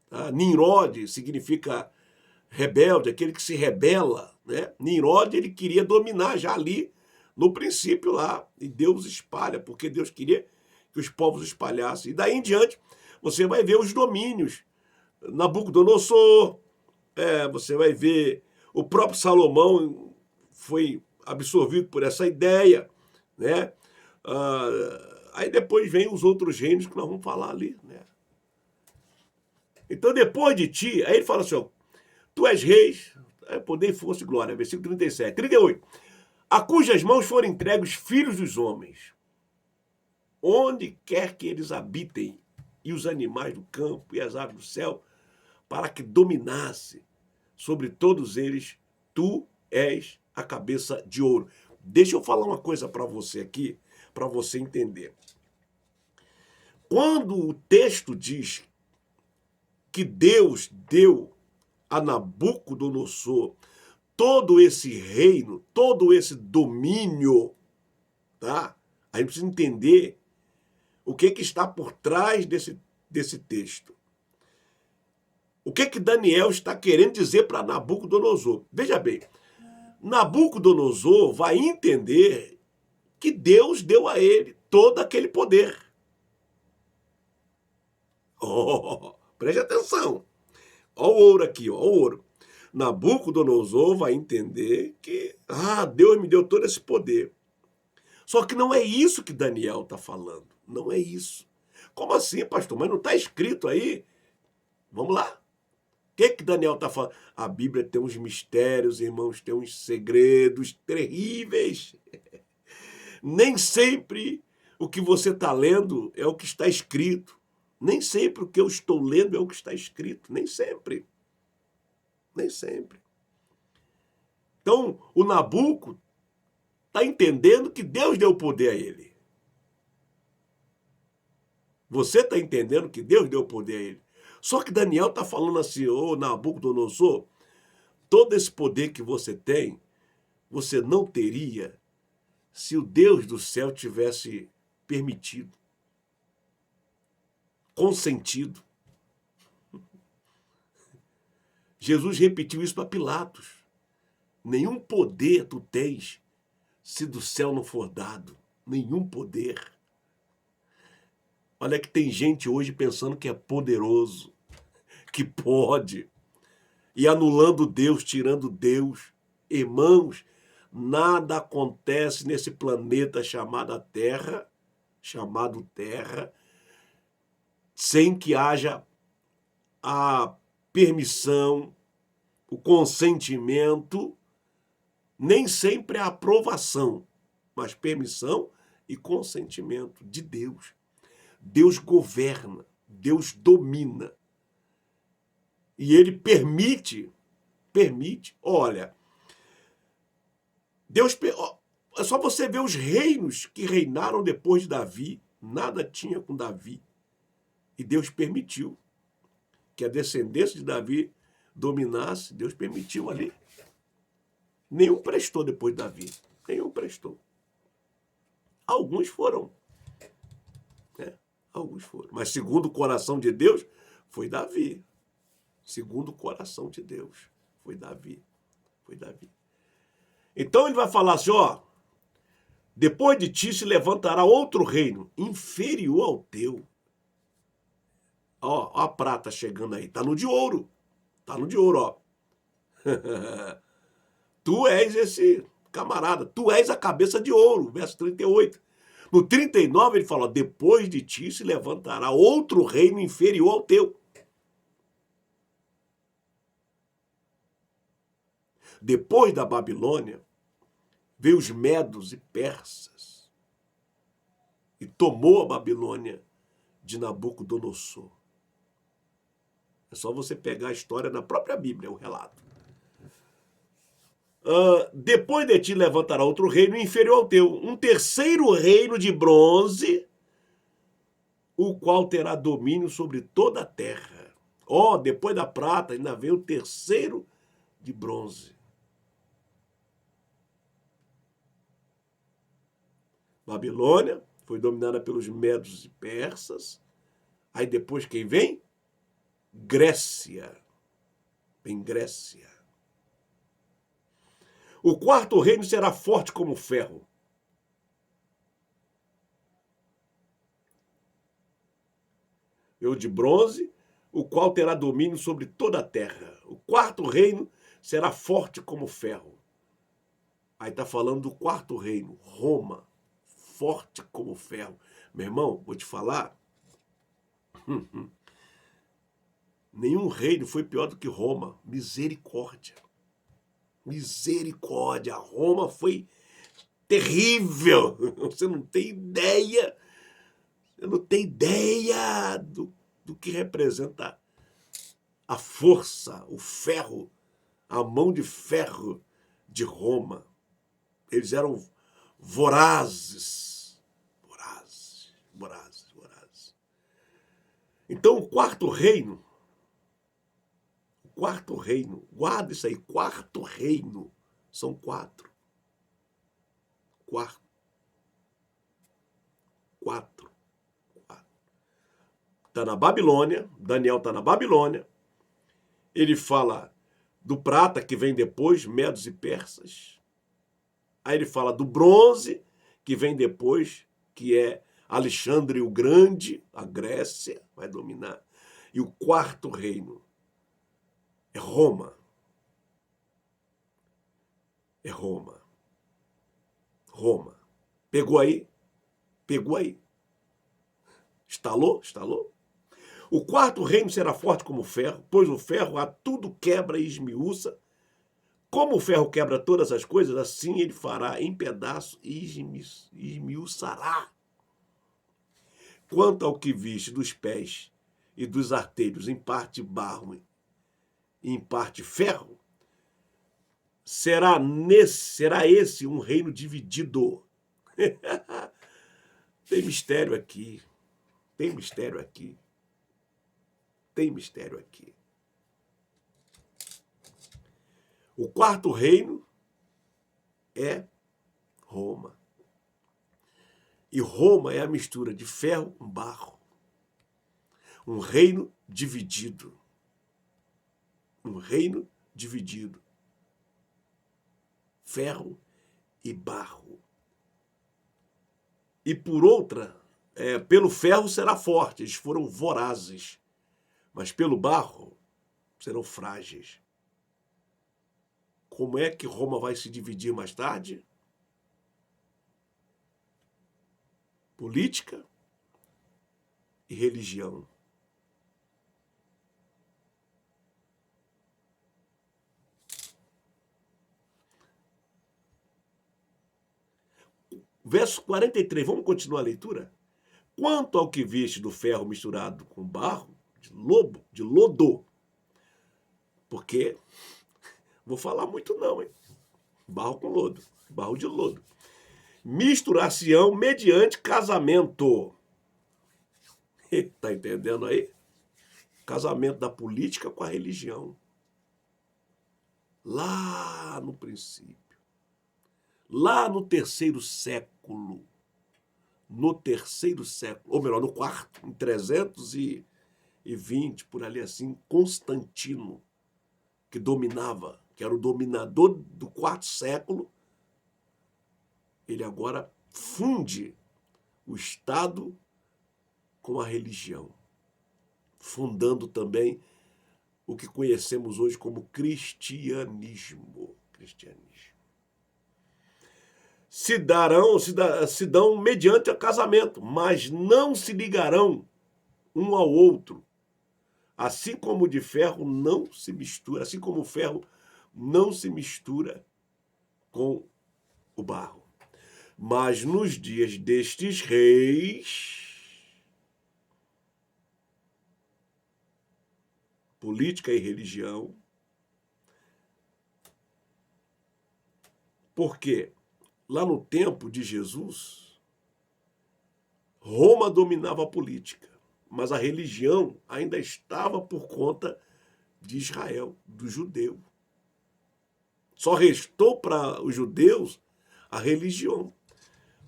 Tá? Nimrod significa rebelde, aquele que se rebela. Né? Nimrod, ele queria dominar já ali, no princípio lá. E Deus espalha, porque Deus queria que os povos espalhassem. E daí em diante, você vai ver os domínios. Nabucodonosor, você vai ver o próprio Salomão foi absorvido por essa ideia, né? Aí depois vem os outros reinos que nós vamos falar ali, né? Então depois de ti, aí ele fala assim, ó, tu és reis, poder, força e glória, versículo 37, 38, a cujas mãos foram entregues os filhos dos homens, onde quer que eles habitem, e os animais do campo e as aves do céu, para que dominasse sobre todos eles, tu és a cabeça de ouro. Deixa eu falar uma coisa para você aqui, para você entender. Quando o texto diz que Deus deu a Nabucodonosor todo esse reino, todo esse domínio, tá? A gente precisa entender o que está por trás desse texto. O que Daniel está querendo dizer para Nabucodonosor? Veja bem, Nabucodonosor vai entender que Deus deu a ele todo aquele poder. Preste atenção. Olha o ouro aqui, ó, o ouro. Nabucodonosor vai entender que, Deus me deu todo esse poder. Só que não é isso que Daniel está falando. Não é isso. Como assim, pastor? Mas não está escrito aí? Vamos lá. O que Daniel está falando? A Bíblia tem uns mistérios, irmãos, tem uns segredos terríveis. Nem sempre o que você está lendo é o que está escrito. Nem sempre o que eu estou lendo é o que está escrito. Nem sempre. Nem sempre. Então, o Nabuco está entendendo que Deus deu poder a ele. Você está entendendo que Deus deu poder a ele. Só que Daniel está falando assim, Nabucodonosor, todo esse poder que você tem, você não teria se o Deus do céu tivesse permitido, consentido. Jesus repetiu isso para Pilatos. Nenhum poder tu tens se do céu não for dado. Nenhum poder. Olha que tem gente hoje pensando que é poderoso, que pode, e anulando Deus, tirando Deus. Irmãos, nada acontece nesse planeta chamado Terra, sem que haja a permissão, o consentimento, nem sempre a aprovação, mas permissão e consentimento de Deus. Deus governa, Deus domina. E ele permite, olha, Deus, é só você ver os reinos que reinaram depois de Davi, nada tinha com Davi. E Deus permitiu que a descendência de Davi dominasse, Deus permitiu ali. Nenhum prestou depois de Davi, nenhum prestou. Alguns foram. Alguns foram. Mas segundo o coração de Deus, foi Davi. Segundo o coração de Deus, foi Davi. Então ele vai falar assim, Depois de ti se levantará outro reino, inferior ao teu. Ó, ó a prata chegando aí. Tá no de ouro. Tá no de ouro, ó. Tu és esse camarada. Tu és a cabeça de ouro. Verso 38. No 39 ele fala, depois de ti se levantará outro reino inferior ao teu. Depois da Babilônia, veio os medos e persas e tomou a Babilônia de Nabucodonosor. É só você pegar a história na própria Bíblia, o relato. Depois de ti levantará outro reino inferior ao teu, um terceiro reino de bronze, o qual terá domínio sobre toda a terra. Ó, depois da prata ainda vem o terceiro de bronze. Babilônia foi dominada pelos medos e persas. Aí depois quem vem? Grécia. Vem Grécia. O quarto reino será forte como ferro. O de bronze, o qual terá domínio sobre toda a terra. O quarto reino será forte como ferro. Aí está falando do quarto reino, Roma, forte como ferro. Meu irmão, vou te falar, nenhum reino foi pior do que Roma. Misericórdia. Misericórdia. Roma foi terrível. Você não tem ideia. Você não tem ideia do que representa a força, o ferro, a mão de ferro de Roma. Eles eram vorazes. Vorazes, vorazes, vorazes. Então, o quarto reino, guarda isso aí, quarto reino, são quatro. Quatro. Está na Babilônia, Daniel está na Babilônia, ele fala do prata que vem depois, medos e persas. Aí ele fala do bronze que vem depois, que é Alexandre o Grande, a Grécia vai dominar. E o quarto reino é Roma. É Roma. Roma. Pegou aí? Pegou aí. Estalou? Estalou? O quarto reino será forte como o ferro, pois o ferro a tudo quebra e esmiuça. Como o ferro quebra todas as coisas, assim ele fará em pedaços e esmiuçará. Quanto ao que viste dos pés e dos artelhos, em parte barro e em parte ferro, será esse um reino dividido. Tem mistério aqui. Tem mistério aqui. Tem mistério aqui. O quarto reino é Roma. E Roma é a mistura de ferro com barro. Um reino dividido. Um reino dividido. Ferro e barro. E por outra, pelo ferro será forte, eles foram vorazes. Mas pelo barro serão frágeis. Como é que Roma vai se dividir mais tarde? Política e religião. Verso 43, vamos continuar a leitura? Quanto ao que viste do ferro misturado com barro, de lodo, porque, vou falar muito não, hein? Barro com lodo, barro de lodo. Misturar-se-ão mediante casamento. Tá entendendo aí? Casamento da política com a religião. Lá no princípio. Lá no terceiro século. No terceiro século. Ou melhor, no quarto. Em 320, por ali assim. Constantino, que dominava, que era o dominador do quarto século. Ele agora funde o Estado com a religião, fundando também o que conhecemos hoje como cristianismo. Se dão mediante o casamento, mas não se ligarão um ao outro. Assim como o de ferro não se mistura, assim como o ferro não se mistura com o barro. Mas nos dias destes reis, política e religião, porque lá no tempo de Jesus, Roma dominava a política, mas a religião ainda estava por conta de Israel, do judeu. Só restou para os judeus a religião.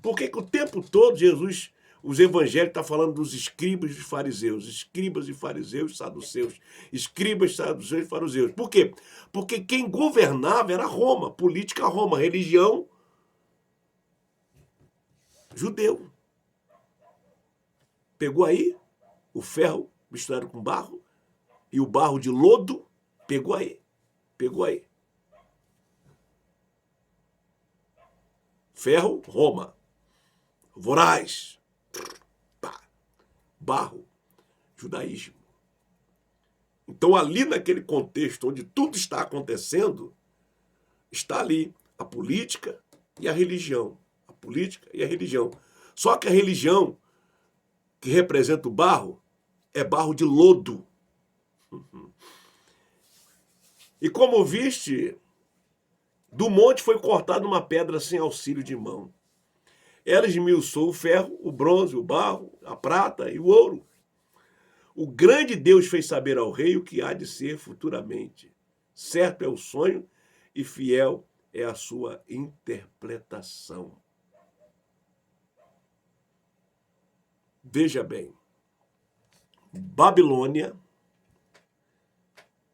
Por que o tempo todo Jesus, os evangelhos, está falando dos escribas e fariseus, escribas e fariseus, saduceus, escribas, saduceus e fariseus? Por quê? Porque quem governava era Roma, política Roma, religião judeu. Pegou aí o ferro misturado com barro e o barro de lodo, pegou aí. Ferro, Roma. Voraz. Pá. Barro, judaísmo. Então, ali naquele contexto onde tudo está acontecendo, está ali a política e a religião. A política e a religião. Só que a religião que representa o barro é barro de lodo. E como viste, do monte foi cortado uma pedra sem auxílio de mão. Ela esmiuçou o ferro, o bronze, o barro, a prata e o ouro. O grande Deus fez saber ao rei o que há de ser futuramente. Certo é o sonho e fiel é a sua interpretação. Veja bem, Babilônia,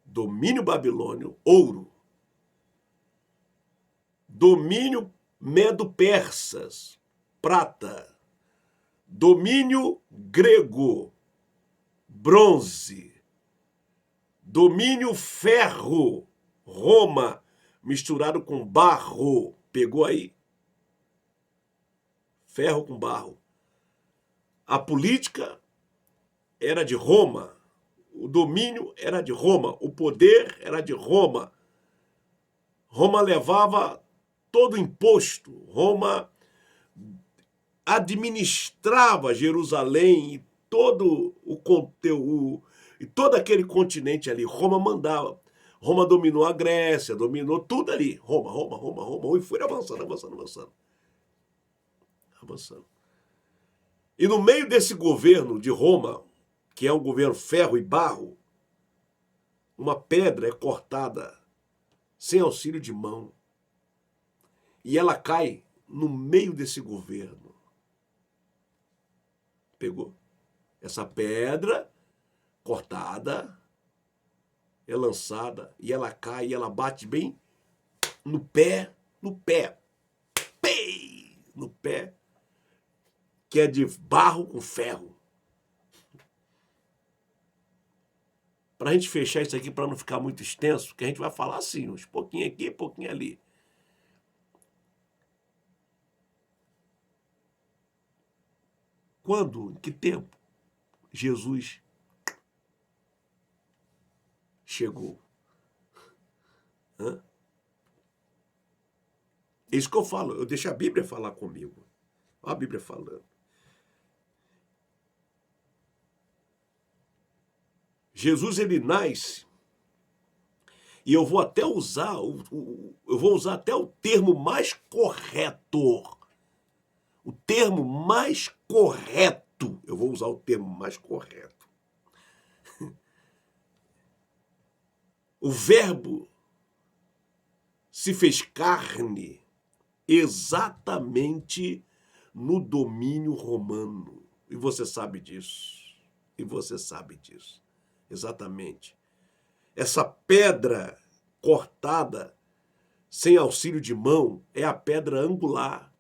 domínio babilônio, ouro. Domínio medo-persas, prata. Domínio grego, bronze. Domínio ferro, Roma, misturado com barro. Pegou aí? Ferro com barro. A política era de Roma. O domínio era de Roma. O poder era de Roma. Roma levava todo o imposto. Roma administrava Jerusalém e todo o conteúdo, e todo aquele continente ali. Roma mandava. Roma dominou a Grécia, dominou tudo ali. Roma. E foi avançando. E no meio desse governo de Roma, que é um governo ferro e barro, uma pedra é cortada sem auxílio de mão. E ela cai no meio desse governo. Pegou? Essa pedra cortada é lançada e ela cai e ela bate bem no pé, que é de barro com ferro. Para a gente fechar isso aqui, para não ficar muito extenso, que a gente vai falar assim, uns pouquinho aqui, pouquinho ali. Quando, em que tempo, Jesus chegou? É isso que eu falo, eu deixo a Bíblia falar comigo. Olha a Bíblia falando. Jesus, ele nasce, e eu vou até usar, até o termo mais correto. O termo mais correto. Eu vou usar o termo mais correto. O verbo se fez carne exatamente no domínio romano. E você sabe disso. Exatamente. Essa pedra cortada sem auxílio de mão é a pedra angular.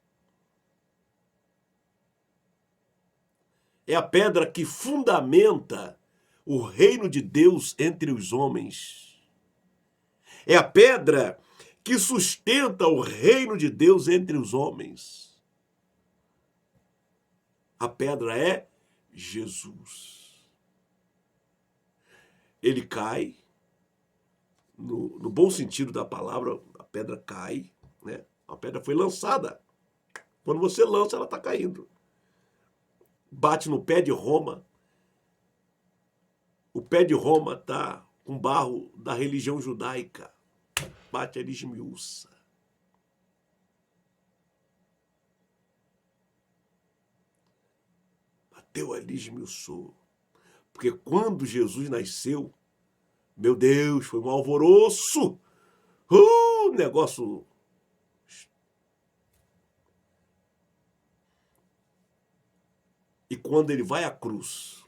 É a pedra que fundamenta o reino de Deus entre os homens. É a pedra que sustenta o reino de Deus entre os homens. A pedra é Jesus. Ele cai, no bom sentido da palavra, a pedra cai, né? A pedra foi lançada. Quando você lança, ela está caindo. Bate no pé de Roma. O pé de Roma está com barro da religião judaica. Bate, ele esmiuça. Bateu ali, esmiuçou. Porque quando Jesus nasceu, meu Deus, foi um alvoroço. Negócio. E quando ele vai à cruz,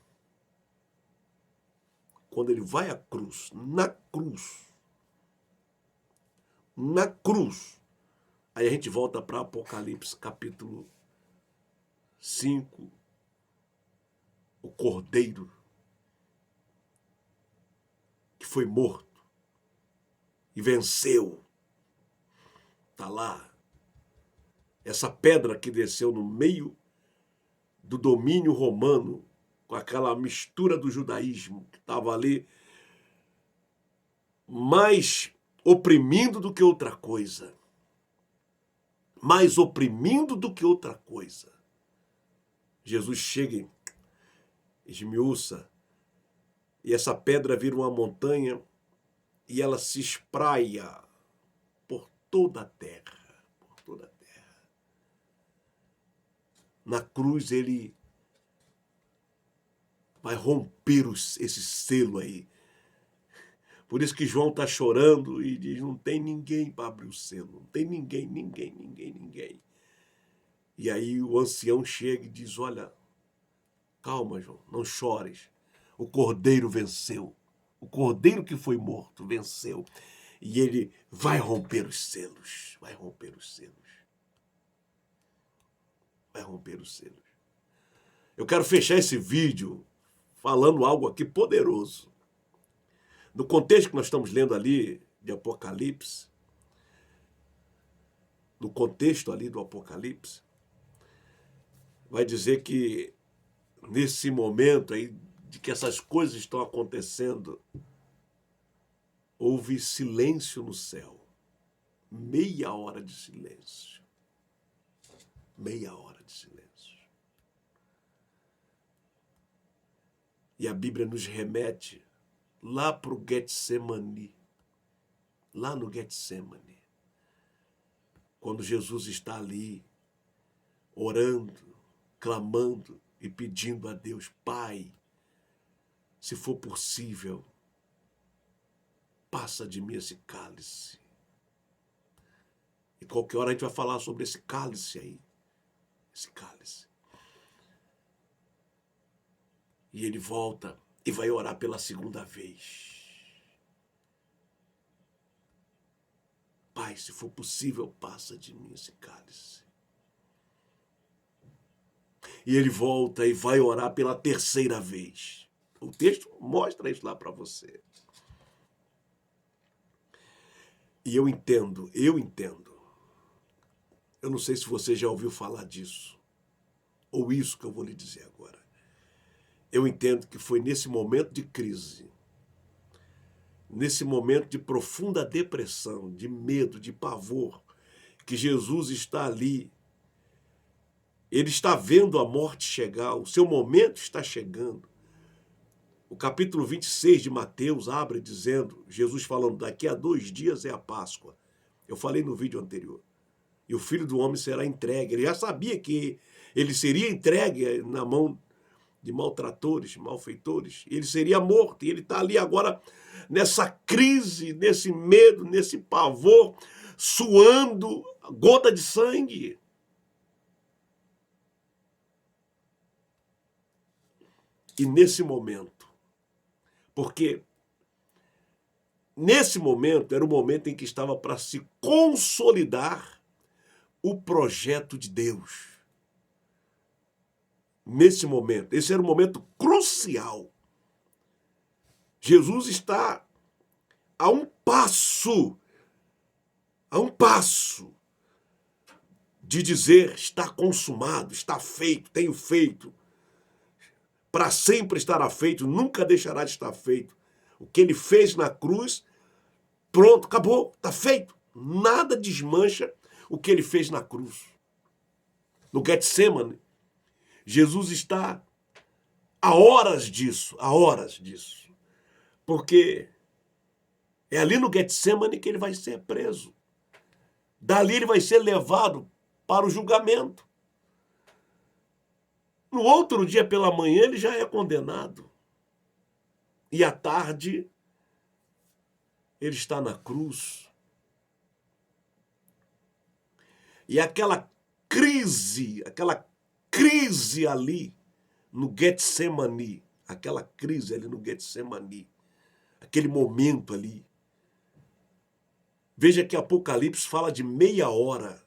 na cruz, aí a gente volta para Apocalipse, capítulo 5, o Cordeiro, que foi morto e venceu, está lá. Essa pedra que desceu no meio do domínio romano, com aquela mistura do judaísmo que estava ali, mais oprimindo do que outra coisa. Mais oprimindo do que outra coisa. Jesus chega e esmiuça, e essa pedra vira uma montanha e ela se espraia por toda a terra. Por toda a terra. Na cruz ele vai romper esse selo aí. Por isso que João está chorando e diz, não tem ninguém para abrir o selo. Não tem ninguém. E aí o ancião chega e diz, olha, calma, João, não chores. O Cordeiro venceu. O Cordeiro que foi morto venceu. E ele vai romper os selos. Vai romper os selos. Eu quero fechar esse vídeo falando algo aqui poderoso. No contexto que nós estamos lendo ali de Apocalipse, no contexto ali do Apocalipse, vai dizer que nesse momento aí de que essas coisas estão acontecendo, houve silêncio no céu. Meia hora de silêncio. Meia hora de silêncio. E a Bíblia nos remete lá para o Getsemane. Lá no Getsemane. Quando Jesus está ali, orando, clamando e pedindo a Deus, Pai, se for possível, passa de mim esse cálice. E qualquer hora a gente vai falar sobre esse cálice aí. Esse cálice. E ele volta e vai orar pela segunda vez. Pai, se for possível, passa de mim esse cálice. E ele volta e vai orar pela terceira vez. O texto mostra isso lá para você. E eu entendo. Eu não sei se você já ouviu falar disso, ou isso que eu vou lhe dizer agora. Eu entendo que foi nesse momento de crise, nesse momento de profunda depressão, de medo, de pavor, que Jesus está ali. Ele está vendo a morte chegar, o seu momento está chegando. O capítulo 26 de Mateus abre dizendo, Jesus falando, daqui a 2 dias é a Páscoa. Eu falei no vídeo anterior. E o Filho do Homem será entregue. Ele já sabia que ele seria entregue na mão de maltratores, malfeitores. Ele seria morto. E ele está ali agora nessa crise, nesse medo, nesse pavor, suando gota de sangue. E nesse momento, porque nesse momento era o momento em que estava para se consolidar o projeto de Deus. nesse momento. Esse era um momento crucial. Jesus está a um passo de dizer: está consumado, está feito, tenho feito. Para sempre estará feito, nunca deixará de estar feito. O que ele fez na cruz, pronto, acabou, está feito. Nada desmancha o que ele fez na cruz. No Getsemane, Jesus está a horas disso, porque é ali no Getsemane que ele vai ser preso. Dali ele vai ser levado para o julgamento. No outro dia pela manhã ele já é condenado. E à tarde ele está na cruz. E aquela crise ali no Getsemane, aquele momento ali. Veja que Apocalipse fala de meia hora.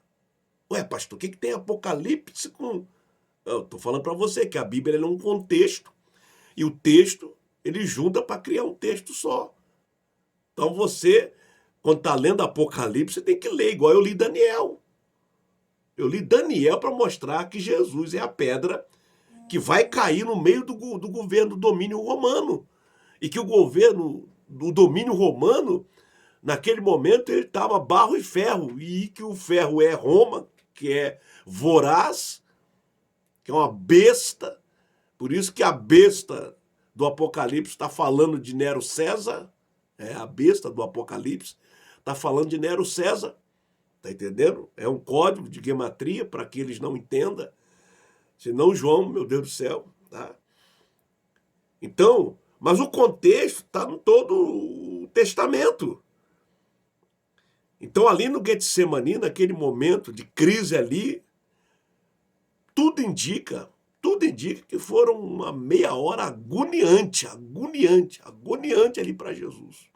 Ué, pastor, o que tem Apocalipse com... Eu estou falando para você que a Bíblia é um contexto e o texto ele junta para criar um texto só. Então você, quando está lendo Apocalipse, você tem que ler igual eu li Daniel. Eu li Daniel para mostrar que Jesus é a pedra que vai cair no meio do governo do domínio romano. E que do domínio romano, naquele momento, ele estava barro e ferro. E que o ferro é Roma, que é voraz, que é uma besta. Por isso que a besta do Apocalipse está falando de Nero César. É a besta do Apocalipse. Está falando de Nero César. Está entendendo? É um código de gematria para que eles não entendam. Senão, João, meu Deus do céu. Tá? Então, mas o contexto está em todo o Testamento. Então, ali no Getsemane, naquele momento de crise ali, tudo indica que foram uma meia hora agoniante ali para Jesus.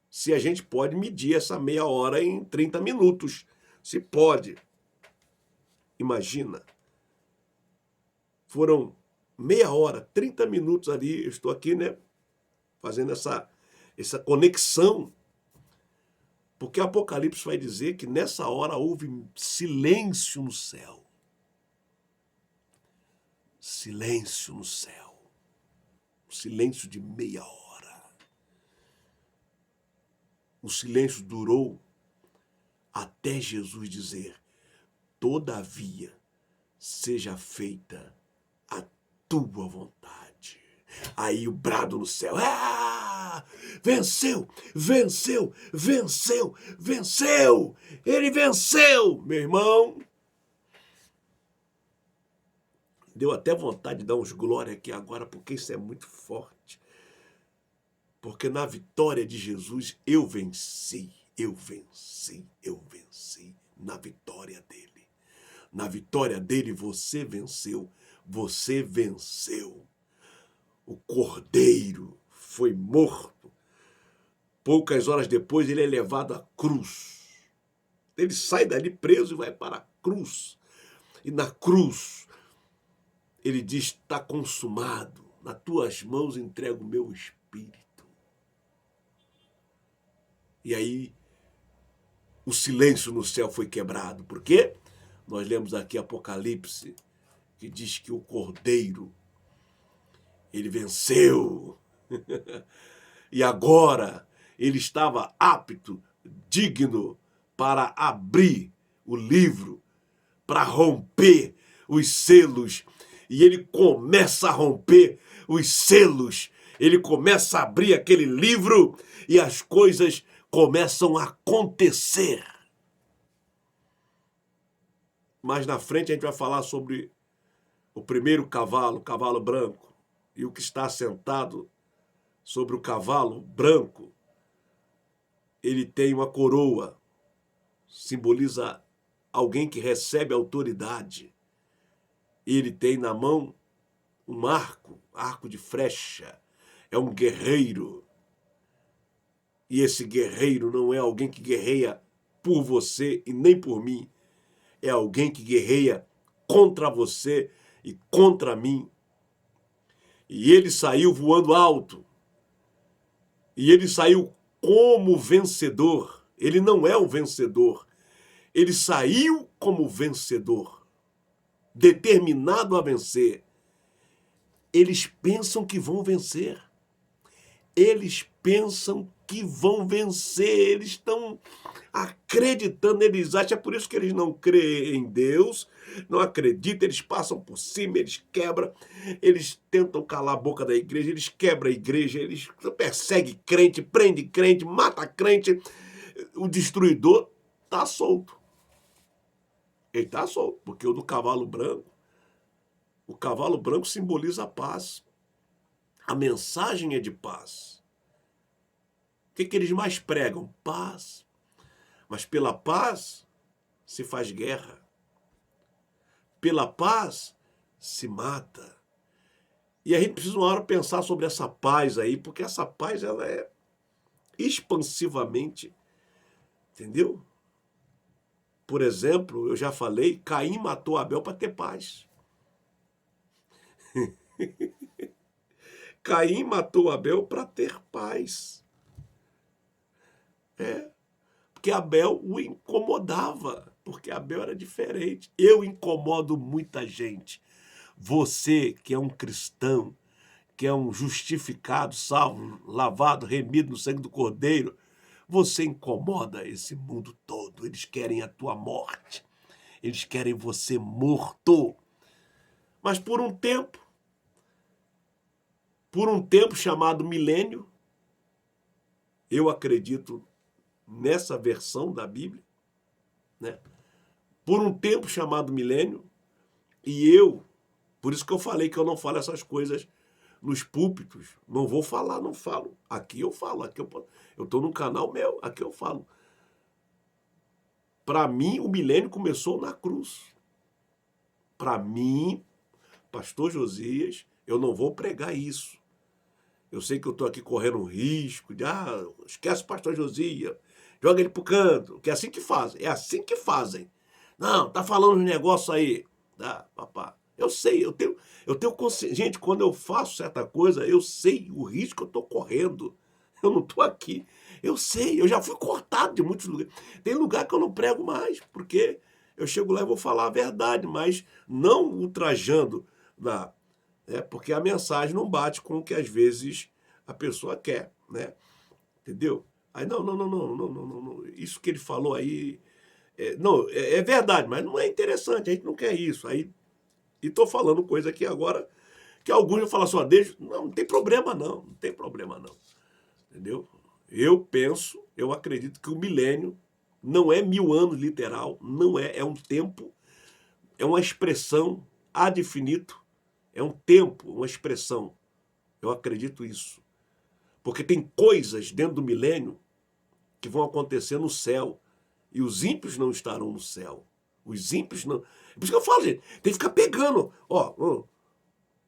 Se a gente pode medir essa meia hora em 30 minutos. Se pode. Imagina. Foram meia hora, 30 minutos ali, eu estou aqui, né, fazendo essa conexão. Porque Apocalipse vai dizer que nessa hora houve silêncio no céu. Silêncio no céu. Silêncio de meia hora. O silêncio durou até Jesus dizer: todavia seja feita a tua vontade. Aí o brado no céu: ah! Venceu! Venceu! Venceu! Venceu! Ele venceu! Meu irmão, deu até vontade de dar uns glória aqui agora, porque isso é muito forte. Porque na vitória de Jesus eu venci na vitória dele. Na vitória dele você venceu. O Cordeiro foi morto. Poucas horas depois ele é levado à cruz. Ele sai dali preso e vai para a cruz. E na cruz ele diz: está consumado. Nas tuas mãos entrego o meu espírito. E aí o silêncio no céu foi quebrado. Por quê? Nós lemos aqui Apocalipse, que diz que o Cordeiro, ele venceu. E agora ele estava apto, digno para abrir o livro, para romper os selos. E ele começa a romper os selos. Ele começa a abrir aquele livro e as coisas começam a acontecer. Mais na frente a gente vai falar sobre o primeiro cavalo, o cavalo branco, e o que está sentado sobre o cavalo branco. Ele tem uma coroa, simboliza alguém que recebe autoridade. Ele tem na mão um arco de flecha. É um guerreiro. E esse guerreiro não é alguém que guerreia por você e nem por mim. É alguém que guerreia contra você e contra mim. E ele saiu voando alto. E ele saiu como vencedor. Ele não é o vencedor. Ele saiu como vencedor, determinado a vencer. Eles pensam que vão vencer. Eles pensam que vão vencer. Eles estão acreditando, eles acham, é por isso que eles não creem em Deus, não acreditam, eles passam por cima, eles quebram, eles tentam calar a boca da igreja, eles quebram a igreja, eles perseguem crente, prende crente, mata crente. O destruidor está solto. Ele está solto, porque o cavalo branco simboliza a paz. A mensagem é de paz. O que eles mais pregam? Paz. Mas pela paz se faz guerra. Pela paz se mata. E a gente precisa uma hora pensar sobre essa paz aí, porque essa paz ela é expansivamente, entendeu? Por exemplo, eu já falei, Caim matou Abel para ter paz. Caim matou Abel para ter paz. Porque Abel o incomodava, porque Abel era diferente. Eu incomodo muita gente. Você, que é um cristão, que é um justificado, salvo, lavado, remido no sangue do Cordeiro, você incomoda esse mundo todo. Eles querem a tua morte. Eles querem você morto. Mas por um tempo chamado milênio, eu acredito nessa versão da Bíblia, né? Por um tempo chamado milênio, e por isso que eu falei que eu não falo essas coisas nos púlpitos, não vou falar, não falo. Aqui eu falo, eu estou num canal meu, aqui eu falo. Para mim, o milênio começou na cruz. Para mim, pastor Josias, eu não vou pregar isso. Eu sei que eu estou aqui correndo um risco de, esquece o pastor Josias, joga ele pro canto, que é assim que fazem. É assim que fazem. Não, tá falando uns negócios aí. Papá. Eu sei, eu tenho consciência. Gente, quando eu faço certa coisa, eu sei o risco que eu estou correndo. Eu não estou aqui. Eu sei, eu já fui cortado de muitos lugares. Tem lugar que eu não prego mais, porque eu chego lá e vou falar a verdade, mas não ultrajando, porque a mensagem não bate com o que às vezes a pessoa quer, né? Entendeu? Aí, não. Isso que ele falou aí, é verdade, mas não é interessante, a gente não quer isso. Aí, e estou falando coisa aqui agora que alguns vão falar assim, não tem problema não tem problema não, entendeu? Eu acredito que o milênio não é 1000 anos literal, não é um tempo, é uma expressão ad infinito, é um tempo, uma expressão. Eu acredito isso. Porque tem coisas dentro do milênio que vão acontecer no céu. E os ímpios não estarão no céu. Os ímpios não. É por isso que eu falo, gente, tem que ficar pegando.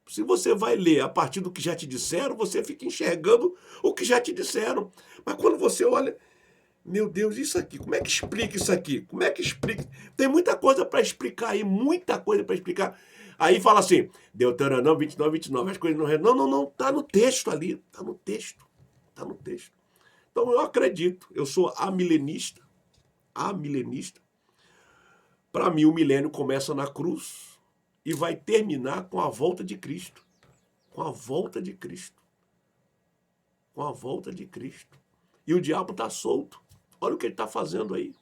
Se você vai ler a partir do que já te disseram, você fica enxergando o que já te disseram. Mas quando você olha, meu Deus, isso aqui, como é que explica isso aqui? Como é que explica? Tem muita coisa para explicar aí, muita coisa para explicar. Aí fala assim, Deuteronômio 29, as coisas não... Não, tá no texto ali, tá no texto. Então eu acredito, eu sou amilenista. Para mim o milênio começa na cruz e vai terminar com a volta de Cristo. Com a volta de Cristo. E o diabo está solto. Olha o que ele está fazendo aí.